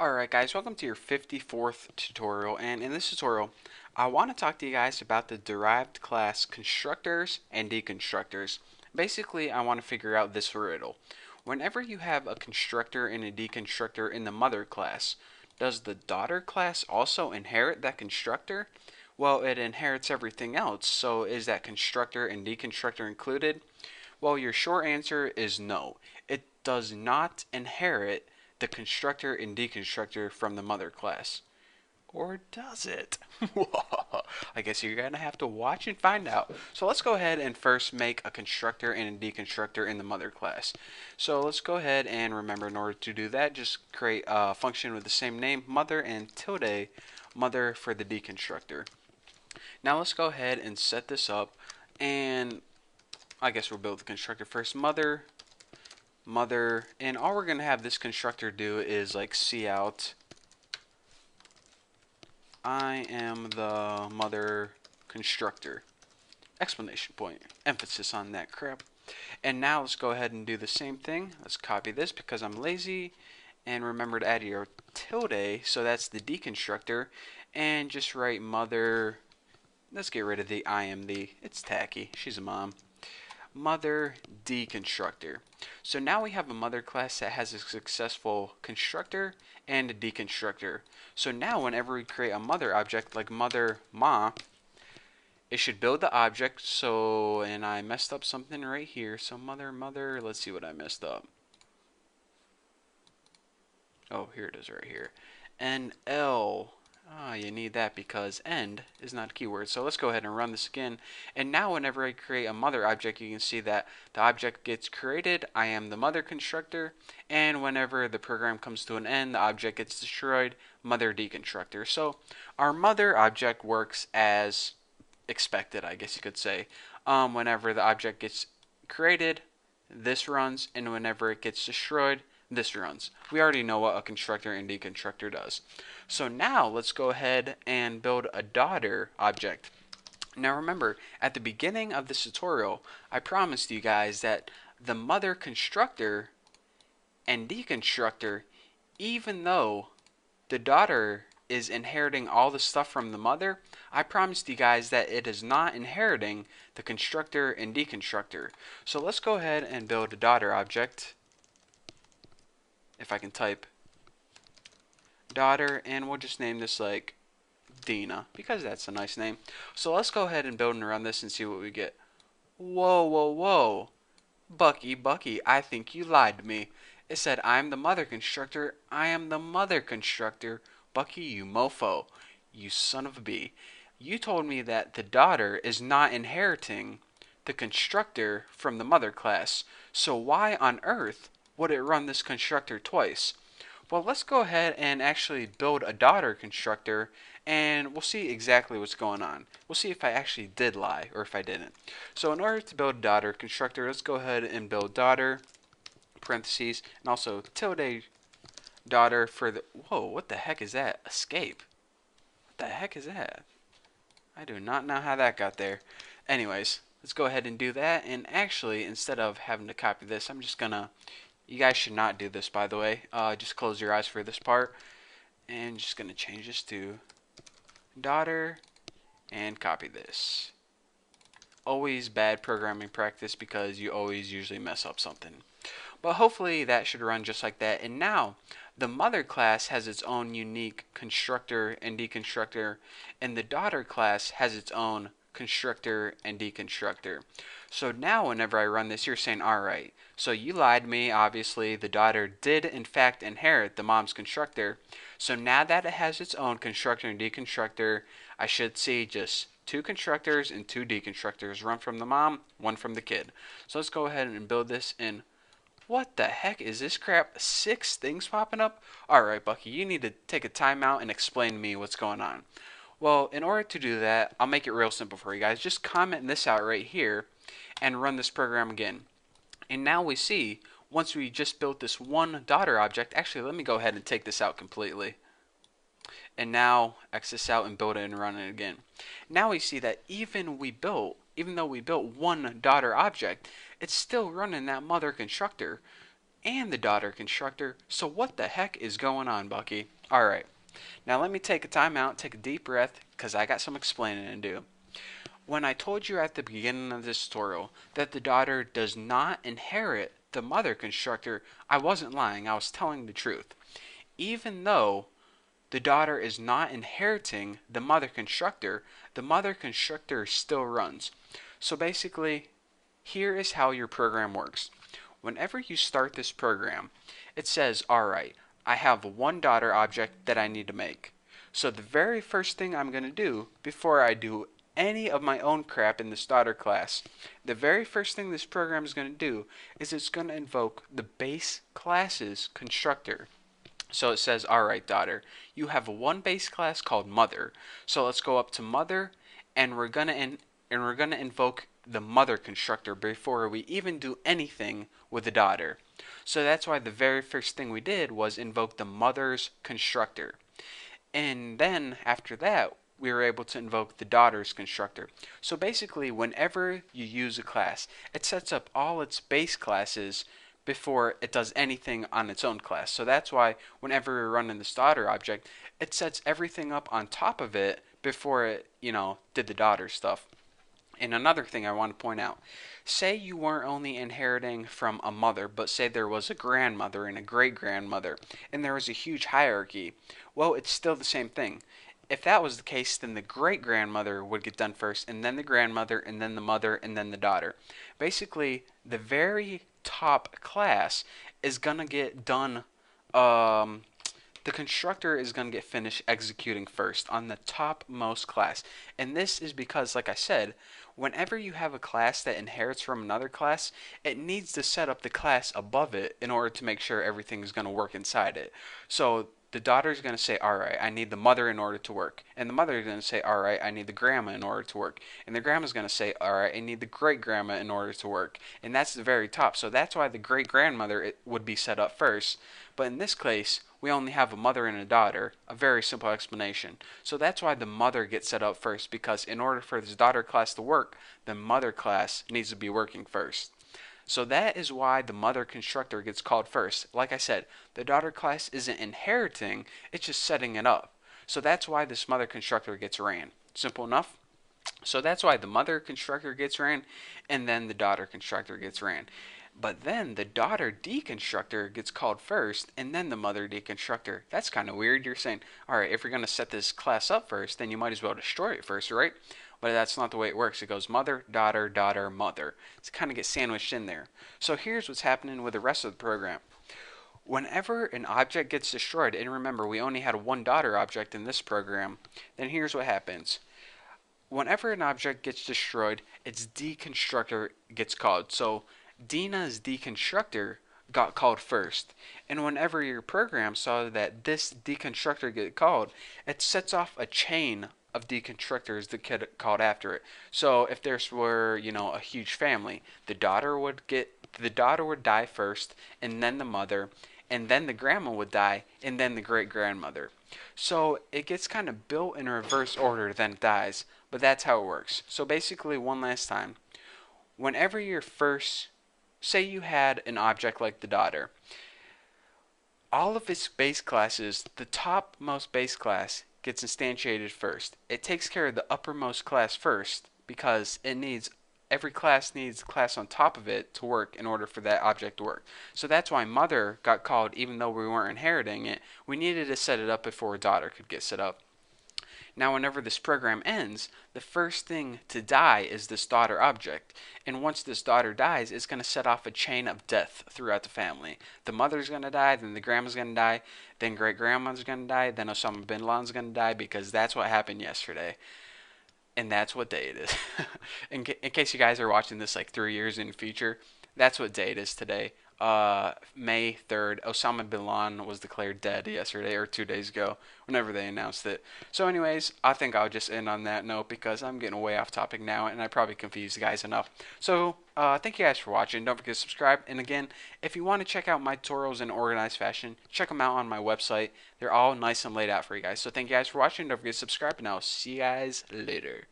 Alright guys, welcome to your 54th tutorial, and in this tutorial I want to talk to you guys about the derived class constructors and deconstructors. Basically, I want to figure out this riddle. Whenever you have a constructor and a deconstructor in the mother class, does the daughter class also inherit that constructor? Well, it inherits everything else, so is that constructor and deconstructor included? Well, your short answer is no. It does not inherit the constructor and deconstructor from the mother class. Or does it? I guess you're going to have to watch and find out. So let's go ahead and first make a constructor and a deconstructor in the mother class. So let's go ahead and remember, in order to do that, just create a function with the same name, mother, and tilde mother for the deconstructor. Now let's go ahead and set this up, and I guess we'll build the constructor first. Mother, and all we're going to have this constructor do is like cout I am the mother constructor, exclamation point, emphasis on that crap. And now let's go ahead and do the same thing. Let's copy this because I'm lazy, and remember to add your tilde, so that's the deconstructor, and just write mother. Let's get rid of the I am the, it's tacky, she's a mom. Mother deconstructor. So now we have a mother class that has a successful constructor and a deconstructor. So now whenever we create a mother object like mother ma, it should build the object. So, and I messed up something right here. So mother, let's see what I messed up. Oh, here it is right here. NL. You need that because end is not a keyword. So let's go ahead and run this again. And now whenever I create a mother object, you can see that the object gets created. I am the mother constructor. And whenever the program comes to an end, the object gets destroyed. Mother deconstructor. So our mother object works as expected, I guess you could say. Whenever the object gets created, this runs. And whenever it gets destroyed, this runs. We already know what a constructor and deconstructor does. So now let's go ahead and build a daughter object. Now remember, at the beginning of this tutorial, I promised you guys that the mother constructor and deconstructor, even though the daughter is inheriting all the stuff from the mother, I promised you guys that it is not inheriting the constructor and deconstructor. So let's go ahead and build a daughter object. If I can type daughter, and we'll just name this like Dina because that's a nice name. So let's go ahead and build and run this and see what we get. Whoa, Bucky, I think you lied to me. It said I'm the mother constructor. I am the mother constructor. Bucky, you mofo, you son of a bee. You told me that the daughter is not inheriting the constructor from the mother class, so why on earth would it run this constructor twice? Well, let's go ahead and actually build a daughter constructor, and we'll see exactly what's going on. We'll see if I actually did lie or if I didn't. So in order to build a daughter constructor, let's go ahead and build daughter, parentheses, and also tilde daughter for the, whoa, what the heck is that? Escape. What the heck is that? I do not know how that got there. Anyways, let's go ahead and do that, and actually, instead of having to copy this, I'm just gonna, you guys should not do this, by the way. Just close your eyes for this part. And just going to change this to daughter and copy this. Always bad programming practice because you always usually mess up something. But hopefully that should run just like that. And now the mother class has its own unique constructor and deconstructor, and the daughter class has its own constructor and deconstructor. So now whenever I run this, you're saying, alright, so you lied to me. Obviously the daughter did in fact inherit the mom's constructor. So now that it has its own constructor and deconstructor, I should see just two constructors and two deconstructors, one from the mom, one from the kid. So let's go ahead and build this in. What the heck is this crap? 6 things popping up? Alright, Bucky, you need to take a timeout and explain to me what's going on. Well, in order to do that, I'll make it real simple for you guys. Just comment this out right here and run this program again. And now we see, once we just built this one daughter object, actually let me go ahead and take this out completely. And now X this out and build it and run it again. Now we see that even though we built one daughter object, it's still running that mother constructor and the daughter constructor. So what the heck is going on, Bucky? Alright, now let me take a time out, take a deep breath, because I got some explaining to do. When I told you at the beginning of this tutorial that the daughter does not inherit the mother constructor, I wasn't lying, I was telling the truth. Even though the daughter is not inheriting the mother constructor still runs. So basically, here is how your program works. Whenever you start this program, it says, alright, I have one daughter object that I need to make. So the very first thing I'm going to do before I do any of my own crap in this daughter class, the very first thing this program is going to do is it's going to invoke the base class's constructor. So it says, alright daughter, you have one base class called mother. So let's go up to mother, and we're gonna invoke the mother constructor before we even do anything with the daughter. So that's why the very first thing we did was invoke the mother's constructor. And then after that, we were able to invoke the daughter's constructor. So basically, whenever you use a class, it sets up all its base classes before it does anything on its own class. So that's why whenever we're running this daughter object, it sets everything up on top of it before it, did the daughter stuff. And another thing I want to point out, say you weren't only inheriting from a mother, but say there was a grandmother and a great-grandmother, and there was a huge hierarchy. Well, it's still the same thing. If that was the case, then the great-grandmother would get done first, and then the grandmother, and then the mother, and then the daughter. Basically, the very top class is going to get done, the constructor is going to get finished executing first on the topmost class. And this is because, like I said, whenever you have a class that inherits from another class, it needs to set up the class above it in order to make sure everything is going to work inside it. So the daughter is going to say, alright, I need the mother in order to work. And the mother is going to say, alright, I need the grandma in order to work. And the grandma is going to say, alright, I need the great-grandma in order to work. And that's the very top. So that's why the great-grandmother would be set up first. But in this case, we only have a mother and a daughter, a very simple explanation. So that's why the mother gets set up first, because in order for this daughter class to work, the mother class needs to be working first. So that is why the mother constructor gets called first. Like I said, the daughter class isn't inheriting, it's just setting it up. So that's why this mother constructor gets ran. Simple enough? So that's why the mother constructor gets ran, and then the daughter constructor gets ran. But then the daughter deconstructor gets called first, and then the mother deconstructor. That's kind of weird. You're saying, alright, if you're going to set this class up first, then you might as well destroy it first, right? But that's not the way it works. It goes mother, daughter, daughter, mother. It's kind of gets sandwiched in there. So here's what's happening with the rest of the program. Whenever an object gets destroyed, and remember we only had one daughter object in this program, then here's what happens. Whenever an object gets destroyed, its deconstructor gets called. So Dina's deconstructor got called first, and whenever your program saw that this deconstructor get called, it sets off a chain of deconstructors that get called after it. So if there were, a huge family, the daughter would die first, and then the mother, and then the grandma would die, and then the great-grandmother. So it gets kind of built in reverse order, then it dies, but that's how it works. So basically, one last time, whenever you're first, say you had an object like the daughter, all of its base classes, the topmost base class gets instantiated first. It takes care of the uppermost class first because every class needs a class on top of it to work in order for that object to work. So that's why mother got called even though we weren't inheriting it. We needed to set it up before daughter could get set up. Now whenever this program ends, the first thing to die is this daughter object. And once this daughter dies, it's going to set off a chain of death throughout the family. The mother's going to die, then the grandma's going to die, then great-grandma's going to die, then Osama bin Laden's going to die, because that's what happened yesterday. And that's what day it is. in case you guys are watching this like 3 years in the future, that's what day it is today. May 3rd, Osama bin Laden was declared dead yesterday or 2 days ago, whenever they announced it. So anyways, I think I'll just end on that note because I'm getting way off topic now and I probably confused you guys enough. So, thank you guys for watching. Don't forget to subscribe. And again, if you want to check out my tutorials in organized fashion, check them out on my website. They're all nice and laid out for you guys. So thank you guys for watching. Don't forget to subscribe and I'll see you guys later.